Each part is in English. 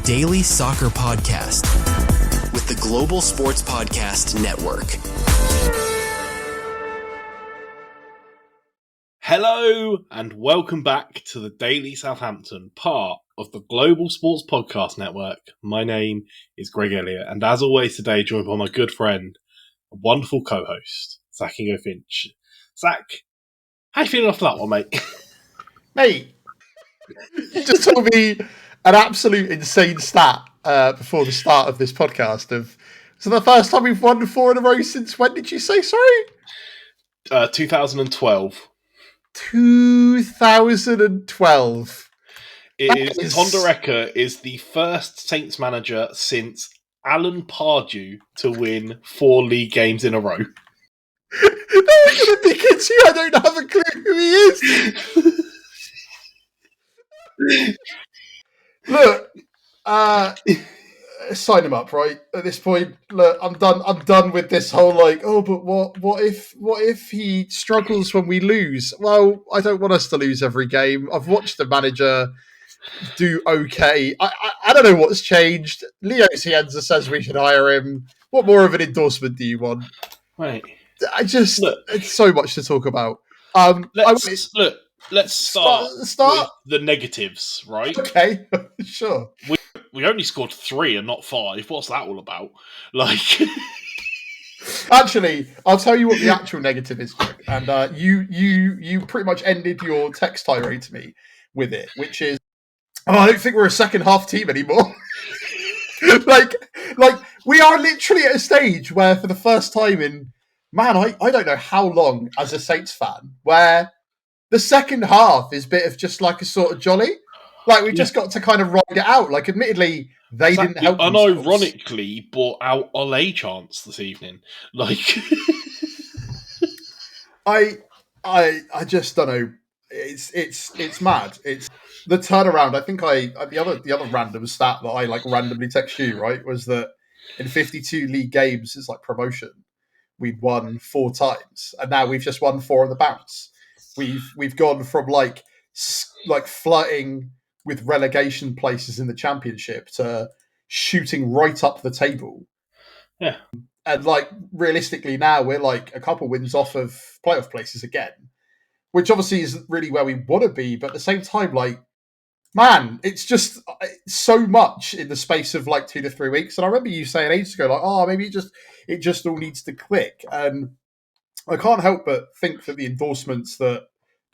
daily soccer podcast with the Global Sports Podcast Network. Hello and welcome back to the Daily Southampton, part of the Global Sports Podcast Network. My name is Greg Elliott, and as always today joined by my good friend, a wonderful co-host, Zach Finch. Zach, how you feeling after that one, mate? Mate, you just told me an absolute insane stat before the start of this podcast. So the first time we've won 4 in a row since when did you say, sorry? 2012. 2012. Tonda is the first Saints manager since Alan Pardew to win 4 league games in a row. No, I'm going to dig into you. I don't have a clue who he is. Look, sign him up, right? At this point, look, I'm done with this whole but what if he struggles when we lose? Well, I don't want us to lose every game. I've watched the manager do okay. I don't know what's changed. Leo Cienza says we should hire him. What more of an endorsement do you want? Right. It's so much to talk about. Let's start with the negatives, right? Okay, sure. We only scored 3 and not 5. What's that all about? Actually, I'll tell you what the actual negative is, Greg. And you pretty much ended your text tirade to me with it, which is, I don't think we're a second half team anymore. We are literally at a stage where, for the first time in, I don't know how long as a Saints fan, where the second half is a bit of just like a sort of jolly. We just got to kind of ride it out. Admittedly, they didn't help themselves. Unironically brought out Ole chance this evening. I just don't know. It's mad. It's the turnaround. I think the other random stat that I randomly text you, right, was that in 52 league games, it's like promotion, we'd won 4 times, and now we've just won 4 on the bounce. We've gone from flirting with relegation places in the championship to shooting right up the table. Yeah. And realistically now we're a couple wins off of playoff places again, which obviously isn't really where we want to be. But at the same time, it's just so much in the space of 2 to 3 weeks. And I remember you saying ages ago, maybe it just all needs to click. And I can't help but think that the endorsements that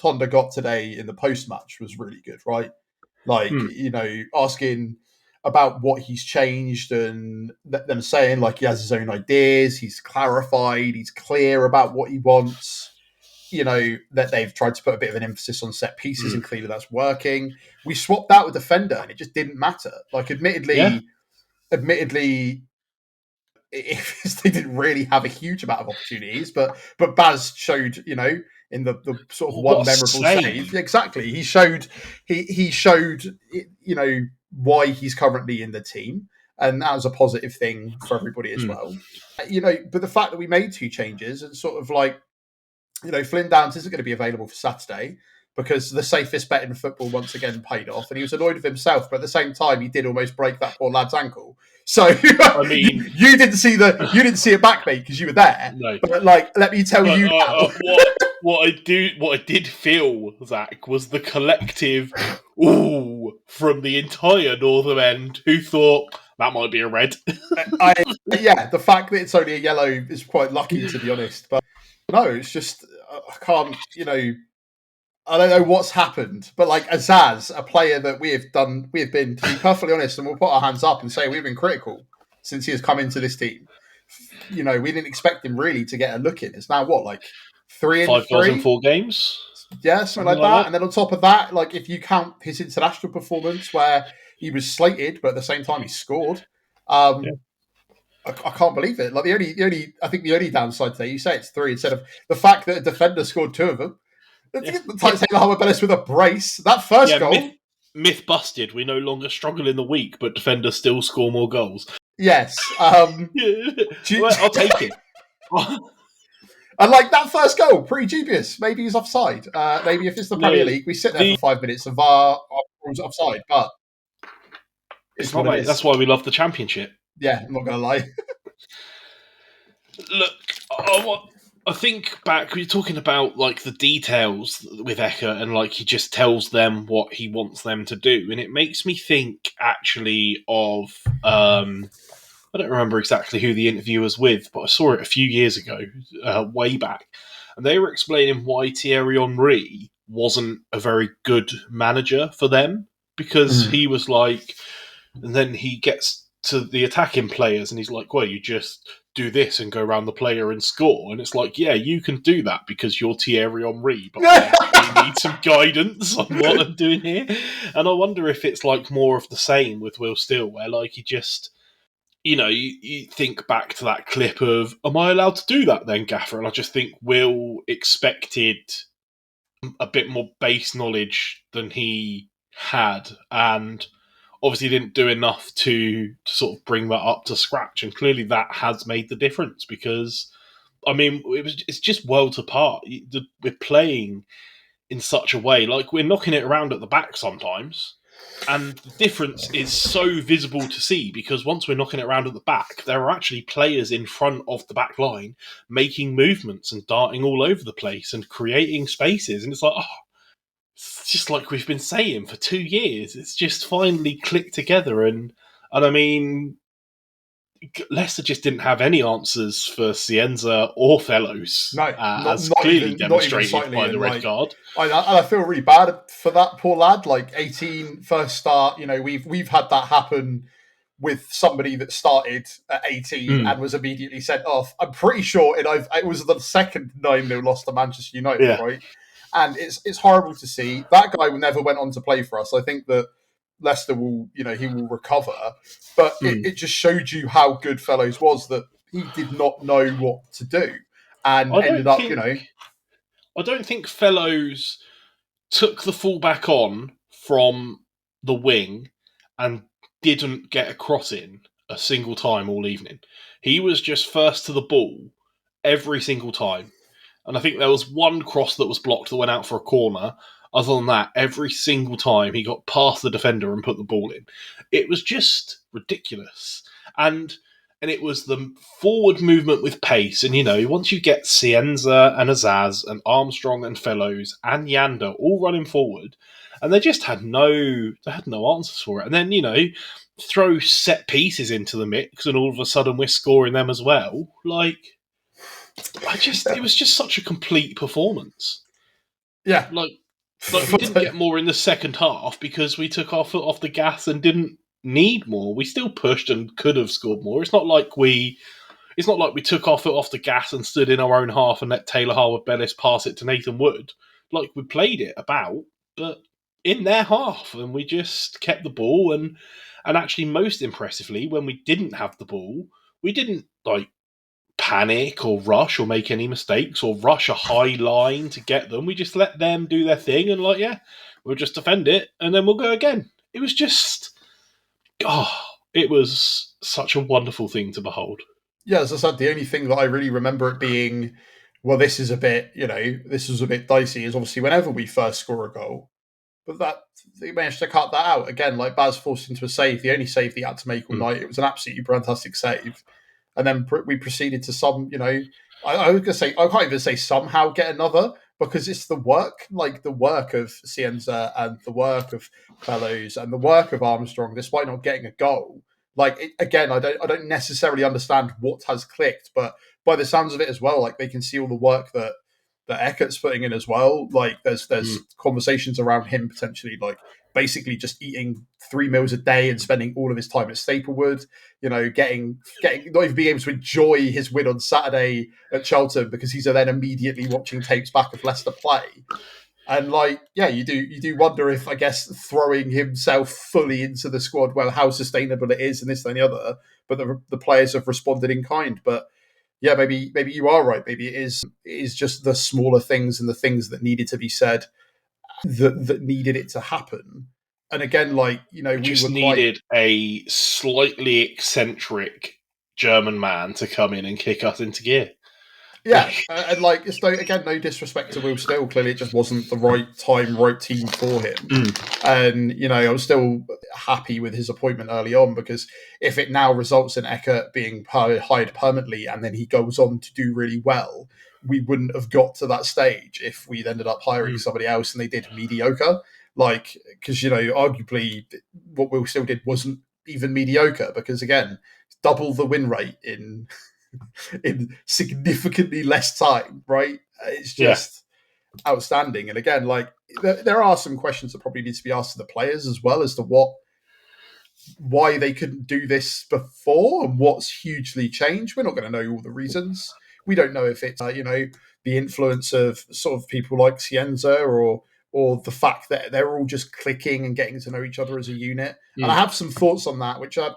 Tonda got today in the post-match was really good, right? Asking about what he's changed and them saying he has his own ideas, he's clarified, he's clear about what he wants, that they've tried to put a bit of an emphasis on set pieces and clearly that's working. We swapped out with defender and it just didn't matter. Admittedly, they didn't really have a huge amount of opportunities, but Baz showed, in the sort of one memorable save. Exactly. He showed, why he's currently in the team. And that was a positive thing for everybody as well. But the fact that we made 2 changes and sort of Flynn Downs isn't going to be available for Saturday because the safest bet in football once again paid off. And he was annoyed with himself, but at the same time, he did almost break that poor lad's ankle. So I mean, you didn't see it back, mate, because you were there. No. But let me tell you now. What I did feel, Zach, was the collective ooh from the entire northern end who thought that might be a red. The fact that it's only a yellow is quite lucky, to be honest. But no, it's just I can't. I don't know what's happened, but Azaz, a player that we have been, to be perfectly honest, and we'll put our hands up and say we've been critical since he has come into this team. We didn't expect him really to get a look in. It's now 3 and 3? 5 goals in 4 games? Yeah, something like that. And then on top of that, if you count his international performance where he was slated, but at the same time he scored, I can't believe it. The only downside today, you say it's 3 instead of the fact that a defender scored 2 of them. Taylor Bellis with a brace. That first goal. Myth busted. We no longer struggle in the week, but defenders still score more goals. Yes. I'll take it. And that first goal, pretty dubious. Maybe he's offside. Maybe if it's the Premier League, we sit there for 5 minutes and VAR rules offside. But It's Is not, what it mate. is. That's why we love the Championship. Yeah, I'm not gonna lie. Look, I think back, we are talking about like the details with Eka, and like he just tells them what he wants them to do, and it makes me think actually of I don't remember exactly who the interview was with, but I saw it a few years ago, way back, and they were explaining why Thierry Henry wasn't a very good manager for them, because he was like, and then he gets to the attacking players and he's like, well, you just do this and go around the player and score. And it's like, yeah, you can do that because you're Thierry Henry, but I actually need some guidance on what I'm doing here. And I wonder if it's like more of the same with Will Steele, where like he just, you think back to that clip of, am I allowed to do that then, Gaffer? And I just think Will expected a bit more base knowledge than he had, and obviously didn't do enough to sort of bring that up to scratch. And clearly that has made the difference, because I mean, it's just worlds apart. We're playing in such a way, like we're knocking it around at the back sometimes, and the difference is so visible to see, because once we're knocking it around at the back, there are actually players in front of the back line making movements and darting all over the place and creating spaces. And it's like, oh, it's just like we've been saying for 2 years. It's just finally clicked together. And I mean, Leicester just didn't have any answers for Cienza or Fellows, No, as not clearly even demonstrated slightly. by the And red like, card. I feel really bad for that poor lad. Like 18 first start. We've had that happen with somebody that started at 18 and was immediately sent off. I'm pretty sure it was the second 9-0 loss to Manchester United, Yeah. right? And it's horrible to see. That guy never went on to play for us. I think that Leicester will, he will recover. But it just showed you how good Fellows was, that he did not know what to do and ended up, I don't think Fellows took the fullback on from the wing and didn't get a cross in a single time all evening. He was just first to the ball every single time. And I think there was one cross that was blocked that went out for a corner. Other than that, every single time he got past the defender and put the ball in. It was just ridiculous. And it was the forward movement with pace. And, once you get Cienza and Azaz and Armstrong and Fellows and Yanda all running forward, and they just had no answers for it. And then, throw set pieces into the mix and all of a sudden we're scoring them as well. Like, it was just such a complete performance. Yeah. Like we didn't get more in the second half because we took our foot off the gas and didn't need more. We still pushed and could have scored more. It's not like we took our foot off the gas and stood in our own half and let Taylor Harwood-Bellis pass it to Nathan Wood. Like, we played it about, but in their half, and we just kept the ball. And actually, most impressively, when we didn't have the ball, we didn't panic or rush or make any mistakes or rush a high line to get them. We just let them do their thing and we'll just defend it and then we'll go again. It was just, it was such a wonderful thing to behold. Yeah, as I said, the only thing that I really remember it being, well, this is a bit, this was a bit dicey, is obviously whenever we first score a goal, but that they managed to cut that out again. Like Baz forced into a save, the only save he had to make all night. It was an absolutely fantastic save. And then we proceeded to I was going to say, I can't even say somehow get another, because it's the work of Cienza and the work of Fellows and the work of Armstrong, despite not getting a goal. Again, I don't necessarily understand what has clicked, but by the sounds of it as well, like they can see all the work that Eckert's putting in as well. Like there's conversations around him potentially basically just eating 3 meals a day and spending all of his time at Staplewood, getting not even being able to enjoy his win on Saturday at Charlton because he's then immediately watching tapes back of Leicester play. And you do wonder if, I guess, throwing himself fully into the squad, well, how sustainable it is and this and the other, but the players have responded in kind. But yeah, maybe you are right. Maybe it is just the smaller things and the things that needed to be said that needed it to happen. And again, we just needed a slightly eccentric German man to come in and kick us into gear. Yeah, and it's no disrespect to Will Steele. Clearly, it just wasn't the right time, right team for him. And I was still, happy with his appointment early on, because if it now results in Eckert being hired permanently and then he goes on to do really well, we wouldn't have got to that stage if we'd ended up hiring somebody else and they did mediocre. Like, because, arguably what Will Still did wasn't even mediocre, because again, double the win rate in significantly less time, right? It's just outstanding. And again, like, there are some questions that probably need to be asked to the players as well, as to why they couldn't do this before and what's hugely changed. We're not going to know all the reasons. We don't know if it's the influence of sort of people like Cienza, or the fact that they're all just clicking and getting to know each other as a unit. And I have some thoughts on that, which are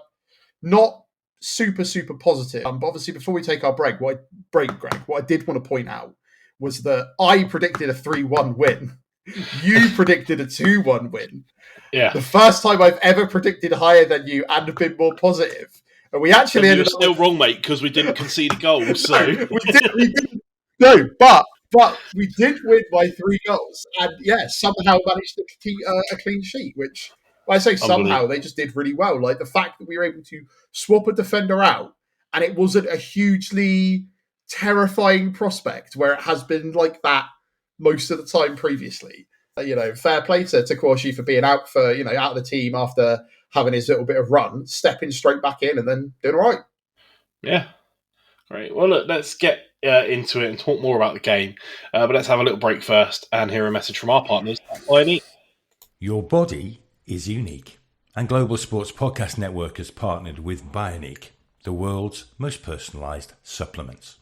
not super positive. But obviously, before we take our break, Greg, what I did want to point out was that I predicted a 3-1 win. You predicted a 2-1 win. Yeah. The first time I've ever predicted higher than you and been more positive. And we actually ended up still wrong, mate, because we didn't concede a goal. So we didn't. No, but we did win by 3 goals, and somehow managed to keep a clean sheet. Which, when I say somehow, they just did really well. Like, the fact that we were able to swap a defender out, and it wasn't a hugely terrifying prospect where it has been like that most of the time previously. Fair play to Kwashi for being out out of the team after having his little bit of run, stepping straight back in and then doing all right. Yeah. Great. Well, look, let's get into it and talk more about the game. But let's have a little break first and hear a message from our partners at Bioniq. Your body is unique. And Global Sports Podcast Network has partnered with Bioniq, the world's most personalised supplements.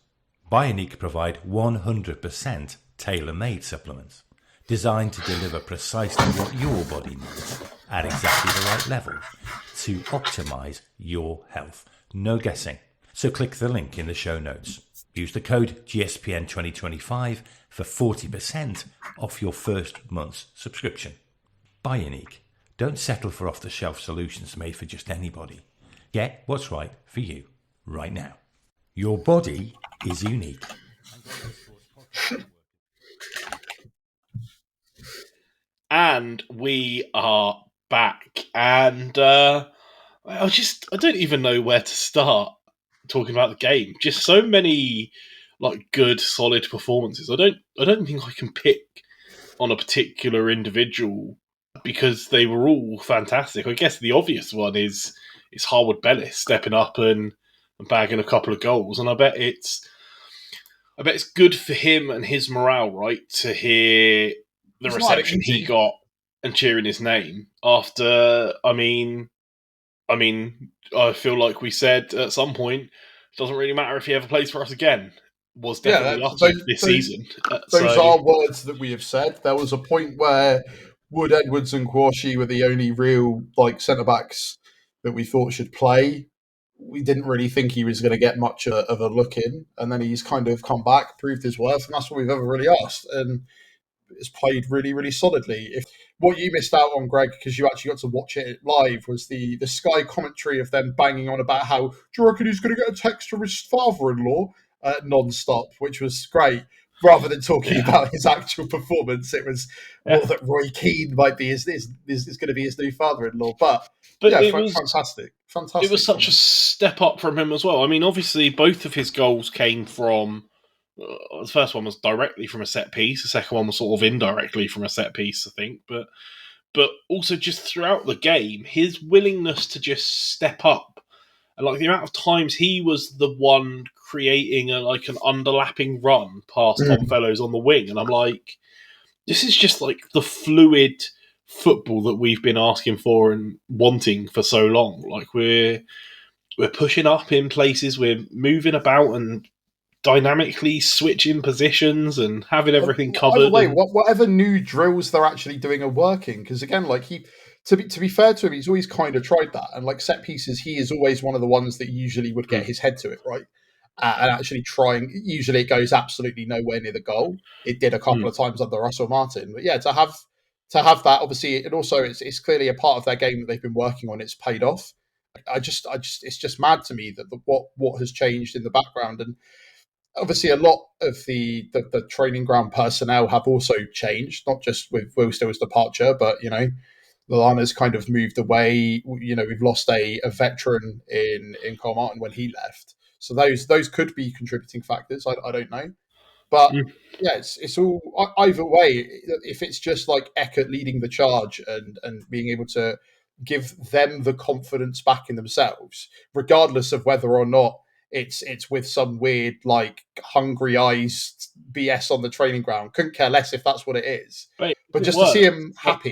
Bioniq provide 100% tailor-made supplements designed to deliver precisely what your body needs at exactly the right level to optimise your health. No guessing. So click the link in the show notes. Use the code GSPN2025 for 40% off your first month's subscription. Bioniq. Don't settle for off-the-shelf solutions made for just anybody. Get what's right for you right now. Your body is unique. And we are back. And I don't even know where to start talking about the game. Just so many good, solid performances. I don't think I can pick on a particular individual because they were all fantastic. I guess the obvious one is Harwood Bellis stepping up and bagging a couple of goals, and I bet it's good for him and his morale, right, to hear the reception he got and cheering his name after. I feel like we said at some point, it doesn't really matter if he ever plays for us again. Was definitely this season. Those are words that we have said. There was a point where Wood, Edwards, and Kwashi were the only real centre backs that we thought should play. We didn't really think he was going to get much of a look in, and then he's kind of come back, proved his worth, and that's what we've ever really asked. And it's played really, really solidly. If what you missed out on, Greg, because you actually got to watch it live, was the Sky commentary of them banging on about how, do you reckon he's going to get a text from his father-in-law non-stop, which was great. Rather than talking about his actual performance, it was more that Roy Keane might be is going to be his new father-in-law. But it was fantastic. It was such a step up from him as well. I mean, obviously, both of his goals came from. The first one was directly from a set piece. The second one was sort of indirectly from a set piece, I think. But also just throughout the game, his willingness to just step up, and the amount of times he was the one creating an underlapping run past Tom Fellows on the wing, and I'm like, this is just the fluid football that we've been asking for and wanting for so long. We're pushing up in places, we're moving about and dynamically switching positions and having everything covered. By the way, whatever new drills they're actually doing are working, because again, to be fair to him, he's always kind of tried that, and set pieces, he is always one of the ones that usually would get his head to it, right? And actually trying. Usually, it goes absolutely nowhere near the goal. It did a couple of times under Russell Martin, but to have that, obviously, and also it's clearly a part of their game that they've been working on. It's paid off. It's just mad to me that what has changed in the background, and obviously a lot of the training ground personnel have also changed, not just with Will Still's departure, but Lallana's kind of moved away. You know, we've lost a veteran in Cole Martin when he left. So those could be contributing factors. I don't know. But yeah, it's all either way. If it's just like Eckert leading the charge and being able to give them the confidence back in themselves, regardless of whether or not it's with some weird like hungry eyes BS on the training ground. Couldn't care less if that's what it is. But just to see him happy,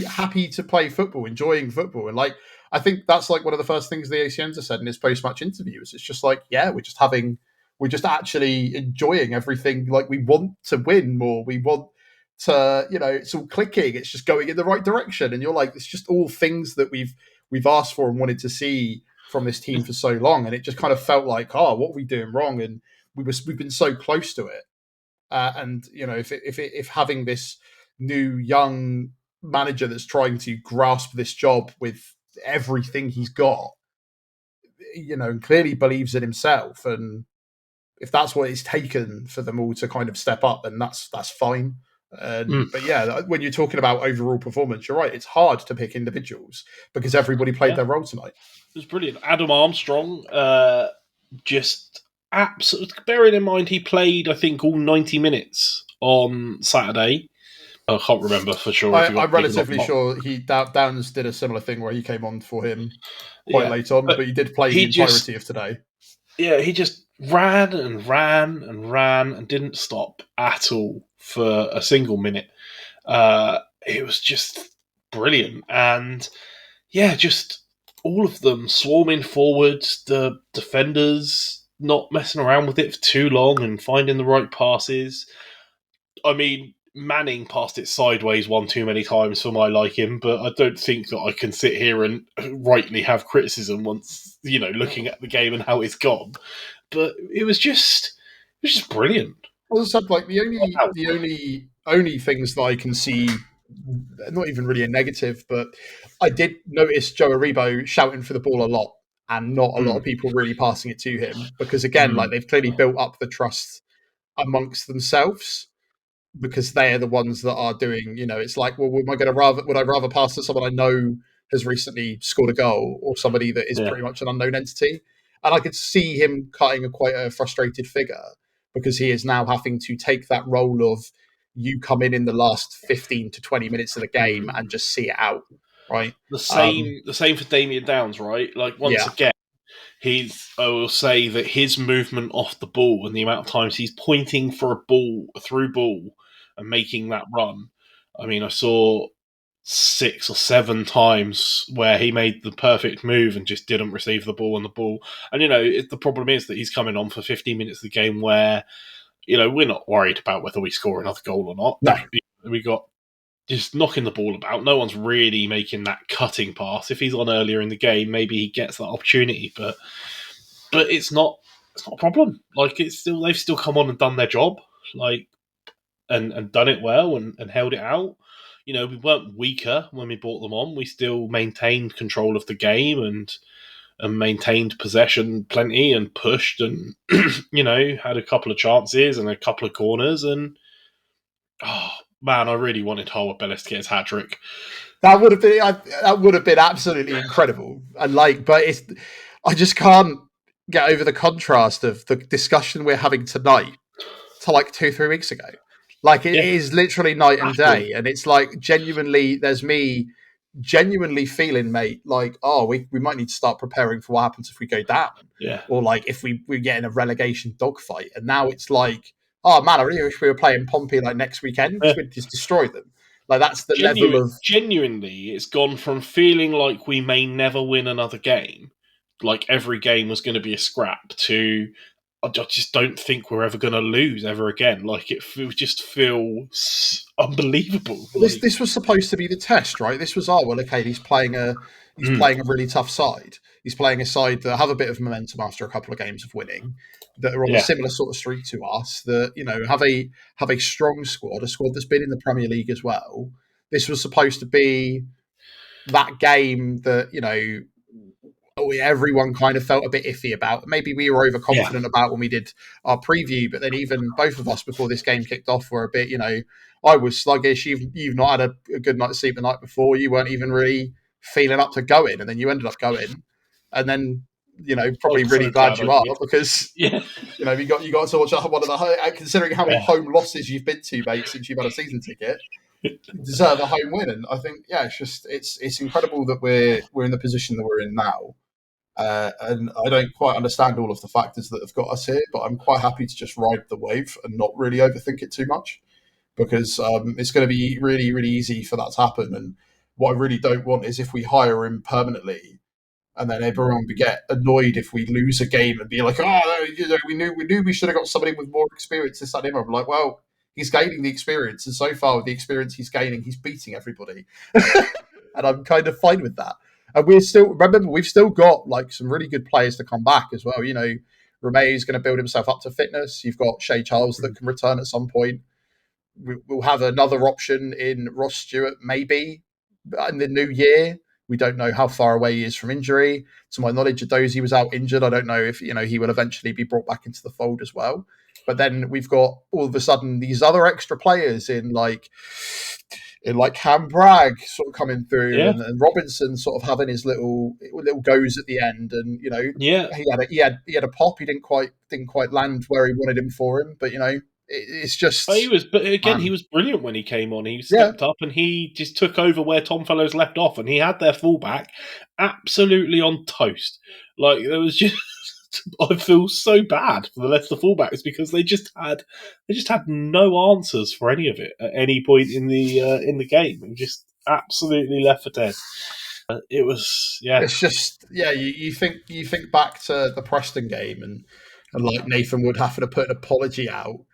happy to play football, enjoying football, and like I think that's like one of the first things the ACNs said in his post-match interviews. It's just like, yeah, we're just actually enjoying everything. Like we want to win more. We want to, you know, it's all clicking. It's just going in the right direction. And you're like, it's just all things that we've asked for and wanted to see from this team for so long. And it just kind of felt like, oh, what are we doing wrong? And we've been so close to it. And you know, if having this new young manager that's trying to grasp this job with everything he's got, you know, clearly believes in himself, and if that's what it's taken for them all to kind of step up, then that's fine. But yeah, when you're talking about overall performance, you're right. It's hard to pick individuals because everybody played their role tonight. It was brilliant. Adam Armstrong, just absolutely. Bearing in mind he played, I think, all 90 minutes on Saturday. I can't remember for sure. I'm relatively sure Downs did a similar thing where he came on for him quite late on, but he did play the entirety of today. Yeah, he just ran and ran and ran and didn't stop at all for a single minute. It was just brilliant. And yeah, just all of them swarming forwards, the defenders not messing around with it for too long and finding the right passes. I mean, Manning passed it sideways one too many times for my liking, but I don't think that I can sit here and rightly have criticism once, you know, looking at the game and how it's gone. But it was just brilliant. Well, as I said, like the only things that I can see, not even really a negative, but I did notice Joe Aribo shouting for the ball a lot and not a lot of people really passing it to him because again, like they've clearly built up the trust amongst themselves. Because they are the ones that are doing, you know, it's like, well, would I rather pass to someone I know has recently scored a goal or somebody that is pretty much an unknown entity? And I could see him cutting quite a frustrated figure because he is now having to take that role of you come in the last 15 to 20 minutes of the game and just see it out, right? The same for Damien Downs, right? Like once again, I will say that his movement off the ball and the amount of times he's pointing for a through ball and making that run. I mean, I saw 6 or 7 times where he made the perfect move and just didn't receive the ball on the ball. And, you know, the problem is that he's coming on for 15 minutes of the game where, you know, we're not worried about whether we score another goal or not. No. We got just knocking the ball about. No one's really making that cutting pass. If he's on earlier in the game, maybe he gets that opportunity, but it's not a problem. Like they've still come on and done their job, like and done it well and held it out. You know, we weren't weaker when we brought them on. We still maintained control of the game and maintained possession plenty and pushed and you know, had a couple of chances and a couple of corners and oh man, I really wanted Harwood Bellis to get his hat trick. That would have been absolutely incredible. And like, but I just can't get over the contrast of the discussion we're having tonight to like 2-3 weeks ago. Like it is literally night and day, and it's like genuinely. There's me genuinely feeling, mate, like we might need to start preparing for what happens if we go down, or like if we get in a relegation dogfight. And now it's like, oh man, I really wish we were playing Pompey like next weekend. We'd just destroy them. Like that's the level of genuinely. It's gone from feeling like we may never win another game, like every game was going to be a scrap, to I just don't think we're ever going to lose ever again. Like it just feels unbelievable. This was supposed to be the test, right? This was okay. He's playing a really tough side. He's playing a side that have a bit of momentum after a couple of games of winning, that are on a similar sort of streak to us. That you know have a strong squad, a squad that's been in the Premier League as well. This was supposed to be that game that you know. Everyone kind of felt a bit iffy about. Maybe we were overconfident about when we did our preview, but then even both of us before this game kicked off were a bit, you know, I was sluggish. You've not had a good night's sleep the night before. You weren't even really feeling up to going, and then you ended up going, and then probably I'm really so glad glad you I are did. because Yeah. you got to watch one of the considering how many Yeah. home losses you've been to, mate, since you've had a season ticket. You deserve a home win, and I think it's incredible that we're in the position that we're in now. And I don't quite understand all of the factors that have got us here, but I'm quite happy to just ride the wave and not really overthink it too much because it's going to be really, really easy for that to happen. And what I really don't want is if we hire him permanently and then everyone would get annoyed if we lose a game and be like, oh, we knew we should have got somebody with more experience. This, that, and I'm like, well, he's gaining the experience, and so far with the experience he's gaining, he's beating everybody, and I'm kind of fine with that. And we've still got like some really good players to come back as well. Romeo's going to build himself up to fitness. You've got Shea Charles that can return at some point. We'll have another option in Ross Stewart, maybe in the new year. We don't know how far away he is from injury. To my knowledge, Adozie was out injured. I don't know if he will eventually be brought back into the fold as well. But then we've got all of a sudden these other extra players in like Cam Bragg sort of coming through, and Robinson sort of having his little goes at the end, and he had a pop. He didn't quite land where he wanted him for him, but it's just. He was brilliant when he came on. He stepped up and he just took over where Tom Fellows left off, and he had their fullback absolutely on toast. Like there was just, I feel so bad for the Leicester fullbacks because they just had no answers for any of it at any point in the game. It was just absolutely left for dead. It was It's just You think back to the Preston game and like Nathan Wood having to put an apology out.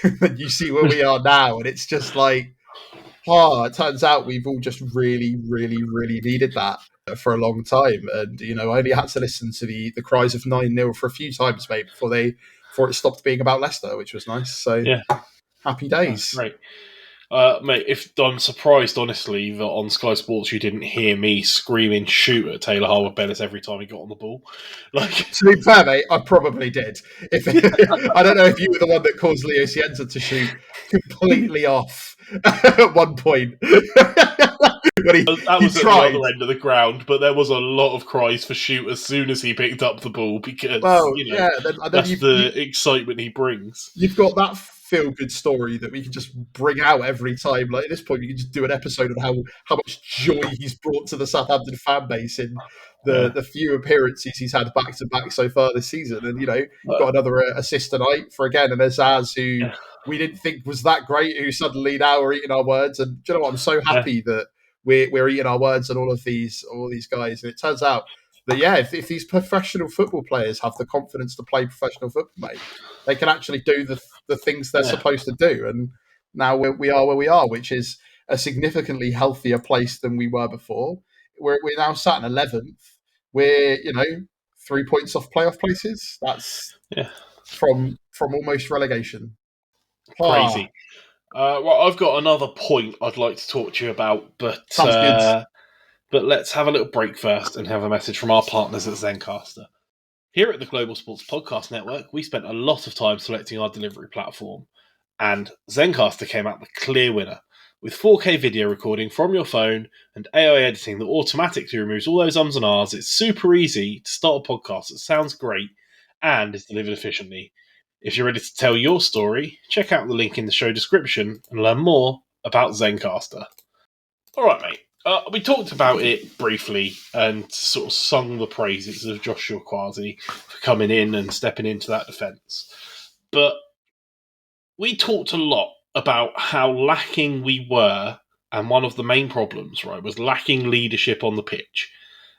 And you see where we are now, and it's just like, it turns out we've all just really, really, really needed that for a long time. And I only had to listen to the cries of 9-0 for a few times, mate, before it stopped being about Leicester, which was nice. So happy days. Right. Mate, I'm surprised, honestly, that on Sky Sports you didn't hear me screaming shoot at Taylor Harwood-Bellis every time he got on the ball. Like, to be fair, mate, I probably did. I don't know if you were the one that caused Leo Cienza to shoot completely off at one point. That was tried. At the other end of the ground, but there was a lot of cries for shoot as soon as he picked up the ball because that's the excitement he brings. You've got that feel-good story that we can just bring out every time. Like at this point, we can just do an episode on how much joy he's brought to the Southampton fan base in the few appearances he's had back-to-back so far this season. And, got another assist tonight for, again, an Azaz who we didn't think was that great, who suddenly now are eating our words. And do you know what? I'm so happy that we're eating our words on all these guys. And it turns out that, if these professional football players have the confidence to play professional football, mate, they can actually do the things they're supposed to do. And now we are where we are, which is a significantly healthier place than we were before. We're now sat in 11th. We're 3 points off playoff places. That's from almost relegation. Crazy. Well, I've got another point I'd like to talk to you about, but sounds good. But let's have a little break first and have a message from our partners at Zencastr. Here at the Global Sports Podcast Network, we spent a lot of time selecting our delivery platform, and Zencastr came out the clear winner. With 4K video recording from your phone and AI editing that automatically removes all those ums and ahs, it's super easy to start a podcast that sounds great and is delivered efficiently. If you're ready to tell your story, check out the link in the show description and learn more about Zencastr. All right, mate. We talked about it briefly and sort of sung the praises of Joshua Kwasi for coming in and stepping into that defence. But we talked a lot about how lacking we were, and one of the main problems, right, was lacking leadership on the pitch.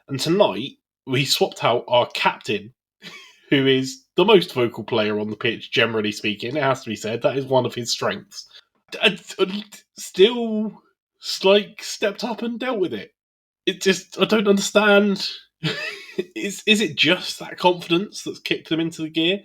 And tonight, we swapped out our captain, who is the most vocal player on the pitch, generally speaking. It has to be said. That is one of his strengths. And still stepped up and dealt with it. It just, I don't understand. Is it just that confidence that's kicked them into the gear?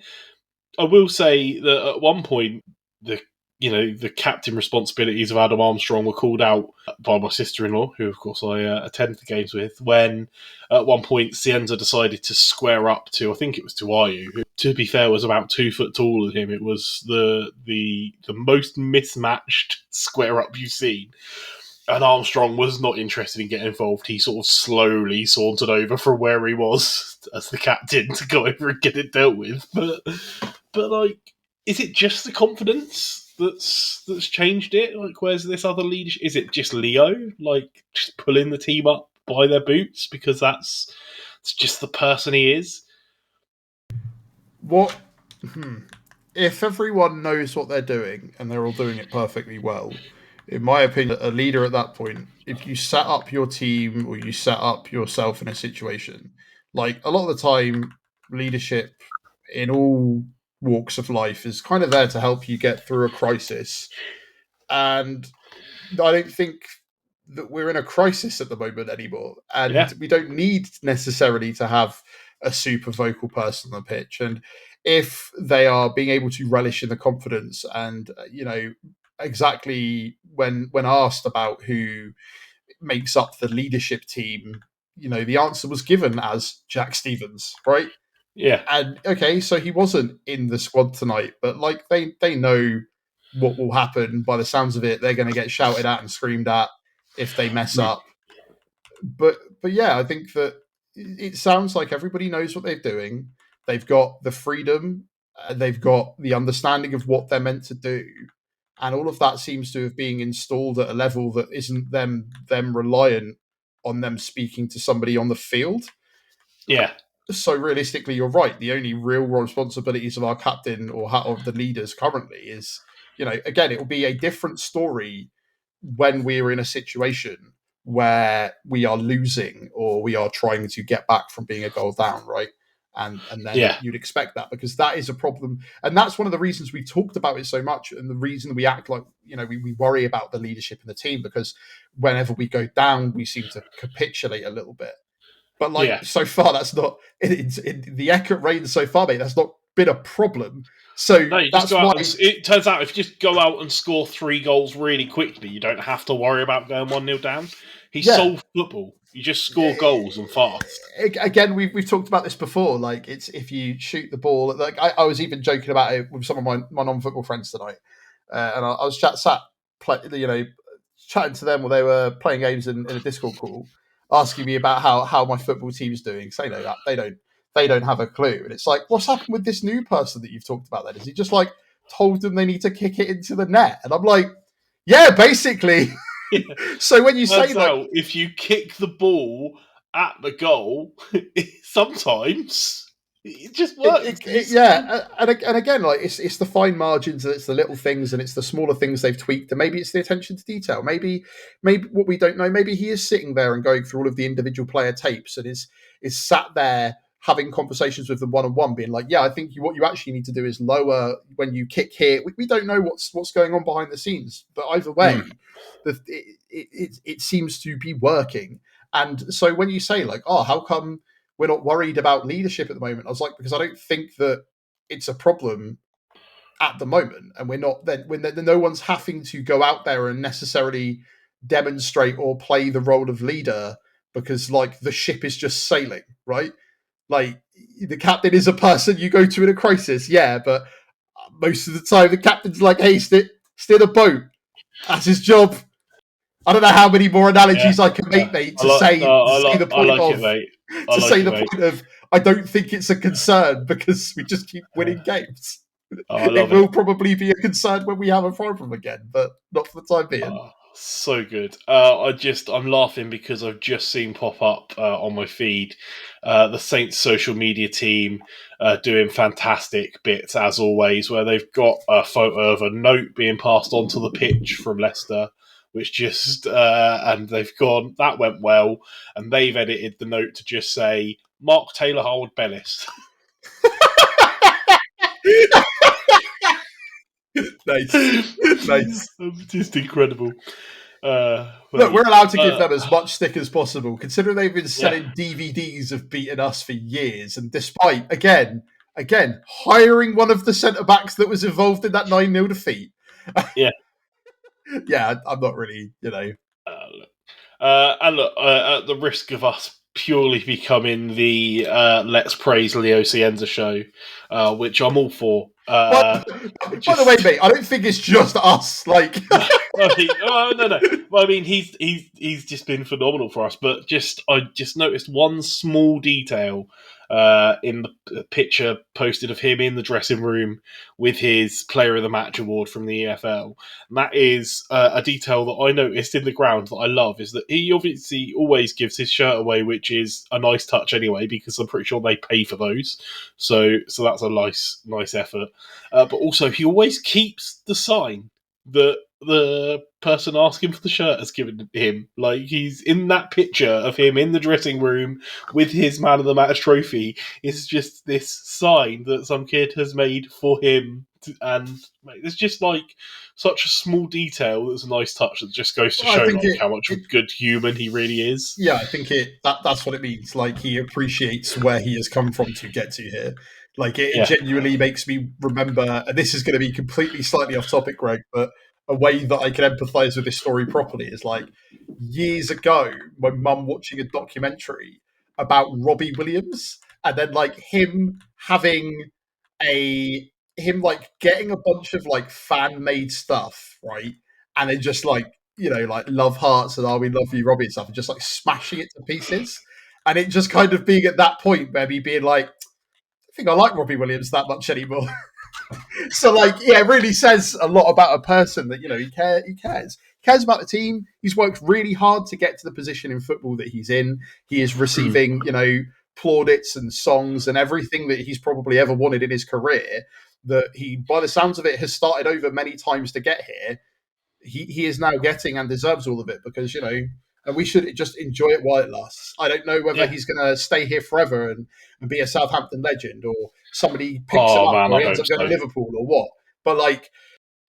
I will say that at one point, the the captain responsibilities of Adam Armstrong were called out by my sister-in-law, who of course I attended the games with, when at one point Cienza decided to square up to, I think it was to Ayu, who, to be fair, was about 2 foot taller than him. It was the most mismatched square up you've seen. And Armstrong was not interested in getting involved. He sort of slowly sauntered over from where he was as the captain to go over and get it dealt with. But like, is it just the confidence that's changed it? Like, where's this other leadership? Is it just Leo, like, just pulling the team up by their boots because that's just the person he is? What if everyone knows what they're doing and they're all doing it perfectly well? In my opinion, a leader at that point, if you set up your team or you set up yourself in a situation, like a lot of the time, leadership in all walks of life is kind of there to help you get through a crisis. And I don't think that we're in a crisis at the moment anymore. And we don't need necessarily to have a super vocal person on the pitch. And if they are being able to relish in the confidence and, exactly when asked about who makes up the leadership team, the answer was given as Jack Stevens, right? Yeah. And okay, so he wasn't in the squad tonight, but like they know what will happen. By the sounds of it, they're going to get shouted at and screamed at if they mess up. But yeah, I think that it sounds like everybody knows what they're doing. They've got the freedom, they've got the understanding of what they're meant to do. And all of that seems to have been installed at a level that isn't them reliant on them speaking to somebody on the field. Yeah. So realistically, you're right. The only real responsibilities of our captain or of the leaders currently is, again, it will be a different story when we're in a situation where we are losing or we are trying to get back from being a goal down, right? And then you'd expect that, because that is a problem. And that's one of the reasons we talked about it so much, and the reason we act like, we worry about the leadership in the team, because whenever we go down, we seem to capitulate a little bit. But so far, that's not in the Eckert reign so far, mate. That's not been a problem. So that's why it turns out if you just go out and score 3 goals really quickly, you don't have to worry about going 1-0 down. He solved football. You just score goals and fast. Again, we've talked about this before. Like, it's if you shoot the ball. Like I was even joking about it with some of my non-football friends tonight, and I was chatting to them while they were playing games in a Discord call, asking me about how my football team's doing. So that they don't have a clue. And it's like, what's happened with this new person that you've talked about then? Is he just like told them they need to kick it into the net? And I'm like, yeah, basically. Yeah. So when you say like, if you kick the ball at the goal, sometimes it just works. And again, like it's the fine margins, and it's the little things, and it's the smaller things they've tweaked, and maybe it's the attention to detail. Maybe what we don't know. Maybe he is sitting there and going through all of the individual player tapes, and is sat there having conversations with them one-on-one, being like, yeah, I think what you actually need to do is lower when you kick here. We don't know what's going on behind the scenes, but either way, it seems to be working. And so when you say like, oh, how come we're not worried about leadership at the moment? I was like, because I don't think that it's a problem at the moment, and we're not then when no one's having to go out there and necessarily demonstrate or play the role of leader, because like the ship is just sailing, right? Like, the captain is a person you go to in a crisis, but most of the time the captain's like, hey, steer the boat. That's his job. I don't know how many more analogies I can make, mate, to say the point of I don't think it's a concern, because we just keep winning games. It will probably be a concern when we have a problem again, but not for the time being. So good. I'm laughing because I've just seen pop up on my feed the Saints social media team doing fantastic bits as always, where they've got a photo of a note being passed onto the pitch from Leicester, which just and they've gone, that went well, and they've edited the note to just say Mark Taylor Howard Bellis. Nice. Just incredible. Look, we're allowed to give them as much stick as possible, considering they've been selling DVDs of beating us for years, and despite again hiring one of the centre backs that was involved in that 9-0 defeat, Yeah. Yeah, I'm not really, And look, at the risk of us purely becoming the Let's Praise Leo Cienza show, which I'm all for. By the way, mate, I don't think it's just us. Like, No. Well, I mean, he's just been phenomenal for us. But I just noticed one small detail in the picture posted of him in the dressing room with his Player of the Match award from the EFL. And that is a detail that I noticed in the ground that I love. Is that he obviously always gives his shirt away, which is a nice touch anyway, because I'm pretty sure they pay for those. So that's a nice effort. But also, he always keeps the sign that the person asking for the shirt has given him. Like, he's in that picture of him in the dressing room with his Man of the Match trophy. It's just this sign that some kid has made for him. And it's just like such a small detail that's a nice touch that just goes to show how much of a good human he really is. Yeah, I think that's what it means. Like, he appreciates where he has come from to get to here. Like, it genuinely makes me remember, and this is going to be completely slightly off topic, Greg, but a way that I can empathise with this story properly is like years ago, my mum watching a documentary about Robbie Williams, and then like him getting a bunch of like fan made stuff, right? And then just like, like love hearts and we love you, Robbie and stuff, and just like smashing it to pieces. And it just kind of being at that point where me being like, I think I like Robbie Williams that much anymore. So, like, yeah, it really says a lot about a person that, he cares. He cares about the team. He's worked really hard to get to the position in football that he's in. He is receiving, plaudits and songs and everything that he's probably ever wanted in his career, that he, by the sounds of it, has started over many times to get here. He is now getting and deserves all of it because, and we should just enjoy it while it lasts. I don't know whether he's going to stay here forever and be a Southampton legend, or somebody picks him up, or he ends up going to Liverpool, or what. But like,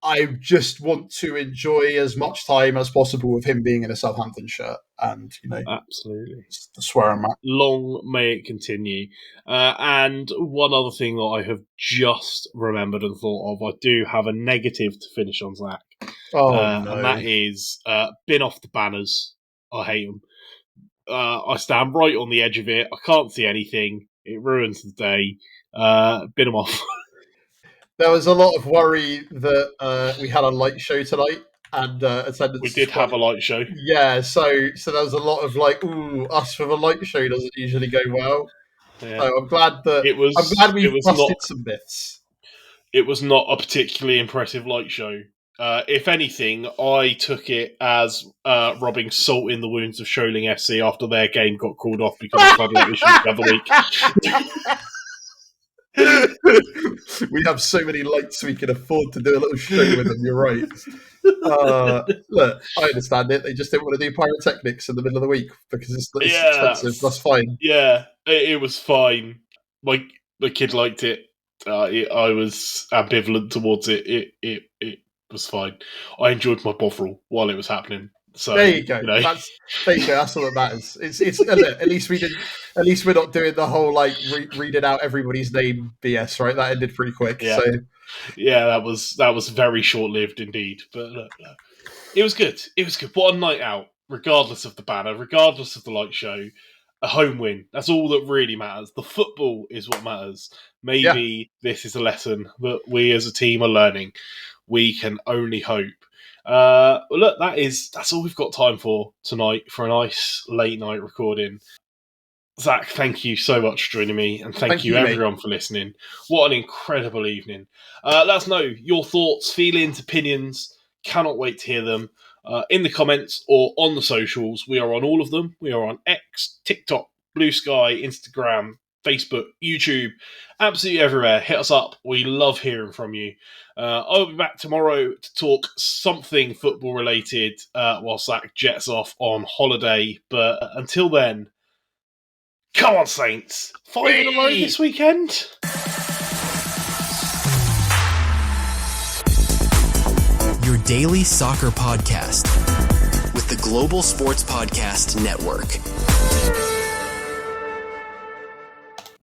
I just want to enjoy as much time as possible with him being in a Southampton shirt. And, absolutely. That's where I'm at. Long may it continue. And one other thing that I have just remembered and thought of, I do have a negative to finish on, Zach. No. And that is bin off the banners. I hate them. I stand right on the edge of it. I can't see anything. It ruins the day. Bin them off. There was a lot of worry that we had a light show tonight, and attendance. We did have a light show. Yeah, so there was a lot of like, ooh, us with a light show doesn't usually go well. Yeah. So I'm glad we busted some myths. It was not a particularly impressive light show. If anything, I took it as rubbing salt in the wounds of Sholing FC after their game got called off because of floodlight issues the other week. We have so many lights we can afford to do a little show with them, you're right. Look, I understand it. They just didn't want to do pyrotechnics in the middle of the week because it's expensive. That's fine. Yeah, it was fine. My kid liked it. I was ambivalent towards it. It was fine. I enjoyed my bovril while it was happening. So there you go. That's all that matters. It's at least we didn't. At least we're not doing the whole like reading out everybody's name BS. Right, that ended pretty quick. Yeah, so. Yeah, that was very short lived indeed. But it was good. It was good. What a night out! Regardless of the banner, regardless of the light show, a home win. That's all that really matters. The football is what matters. Maybe this is a lesson that we as a team are learning. We can only hope. Look, that's all we've got time for tonight for a nice late night recording. Zach, thank you so much for joining me, and thank you everyone for listening. What an incredible evening. Let us know your thoughts, feelings, opinions. Cannot wait to hear them in the comments or on the socials. We are on all of them. We are on X, TikTok, Blue Sky, Instagram, Facebook, YouTube, absolutely everywhere. Hit us up. We love hearing from you. I'll be back tomorrow to talk something football related while Zach jets off on holiday. But until then, come on, Saints. 5 in a row this weekend. Your daily soccer podcast with the Global Sports Podcast Network.